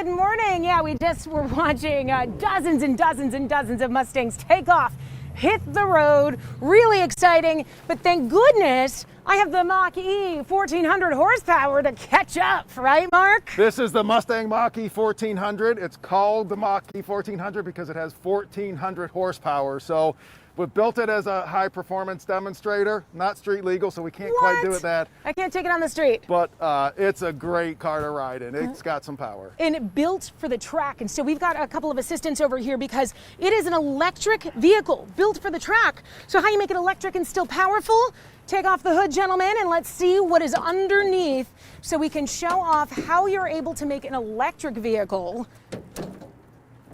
Good morning. Yeah, we just were watching dozens and dozens and dozens of Mustangs take off, hit the road. Really exciting. But thank goodness I have the Mach-E 1400 horsepower to catch up, right, Mark? This is the Mustang Mach-E 1400. It's called the Mach-E 1400 because it has 1400 horsepower. So we built it as a high performance demonstrator, not street legal, so we can't quite do it that. I can't take it on the street. But it's a great car to ride in. It's got some power. And built for the track. And so we've got a couple of assistants over here because it is an electric vehicle built for the track. So how you make it electric and still powerful? Take off the hood, gentlemen, and let's see what is underneath so we can show off how you're able to make an electric vehicle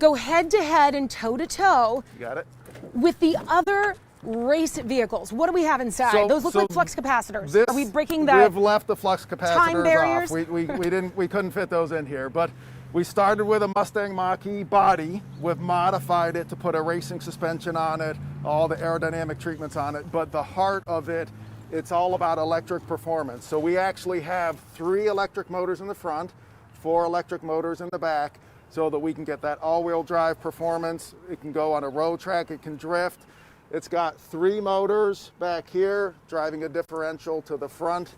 go head to head and toe to toe. You got it? With the other race vehicles. What do we have inside? Those look like flux capacitors. Are we breaking the We've left the flux capacitors time barriers off. We couldn't fit those in here, but we started with a Mustang Mach-E body. We've modified it to put a racing suspension on it, all the aerodynamic treatments on it, but the heart of it, it's all about electric performance. So we actually have 3 electric motors in the front, 4 electric motors in the back, so that we can get that all-wheel drive performance. It can go on a road track, it can drift. It's got 3 motors back here, driving a differential to the front,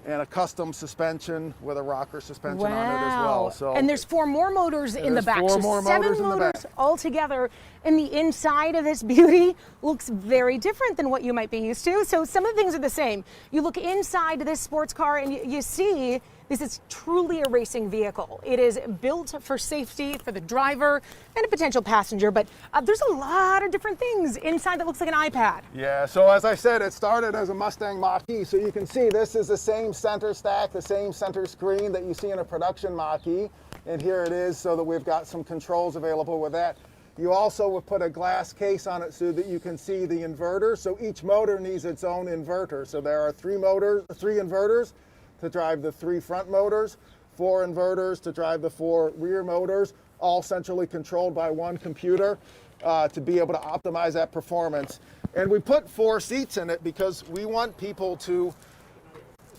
and a custom suspension with a rocker suspension on it as well. So, and there's 4 more motors in the back. 4 more 7 motors in the back all together. And the inside of this beauty looks very different than what you might be used to. So some of the things are the same. You look inside this sports car and you see this is truly a racing vehicle. It is built for safety for the driver and a potential passenger, but there's a lot of different things inside that looks like an iPad. Yeah, so as I said, it started as a Mustang Mach-E. So you can see this is the same center stack, the same center screen that you see in a production Mach-E. And here it is, so that we've got some controls available with that. You also will put a glass case on it so that you can see the inverter. So each motor needs its own inverter. So there are 3 inverters to drive the 3 front motors, 4 inverters to drive the 4 rear motors, all centrally controlled by one computer to be able to optimize that performance. And we put 4 seats in it because we want people to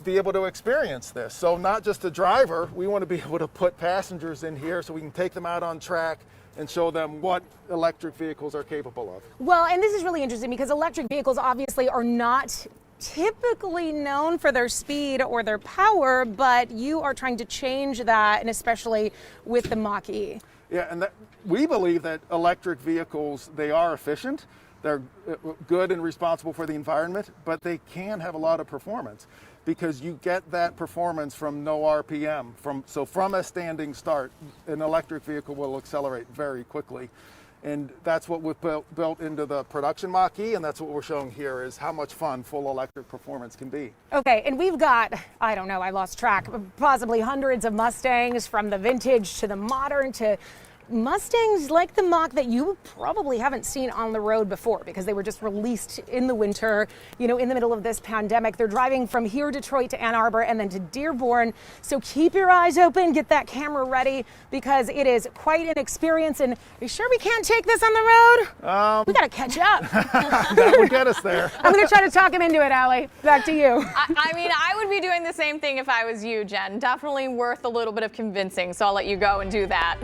be able to experience this. So not just the driver, we want to be able to put passengers in here so we can take them out on track and show them what electric vehicles are capable of. Well, and this is really interesting because electric vehicles obviously are not typically known for their speed or their power, but you are trying to change that, and especially with the Mach-E. Yeah, and we believe that electric vehicles, they are efficient, they're good and responsible for the environment, but they can have a lot of performance because you get that performance from no RPM. So from a standing start, an electric vehicle will accelerate very quickly. And that's what we've built into the production Mach-E, and that's what we're showing here is how much fun full electric performance can be. Okay, and we've got, I don't know, I lost track, possibly hundreds of Mustangs from the vintage to the modern to Mustangs like the Mach that you probably haven't seen on the road before because they were just released in the winter, you know, in the middle of this pandemic. They're driving from here, Detroit, to Ann Arbor and then to Dearborn. So keep your eyes open, get that camera ready because it is quite an experience. And are you sure we can't take this on the road? We got to catch up. That would get us there. I'm going to try to talk him into it, Allie. Back to you. I mean, I would be doing the same thing if I was you, Jen. Definitely worth a little bit of convincing, so I'll let you go and do that.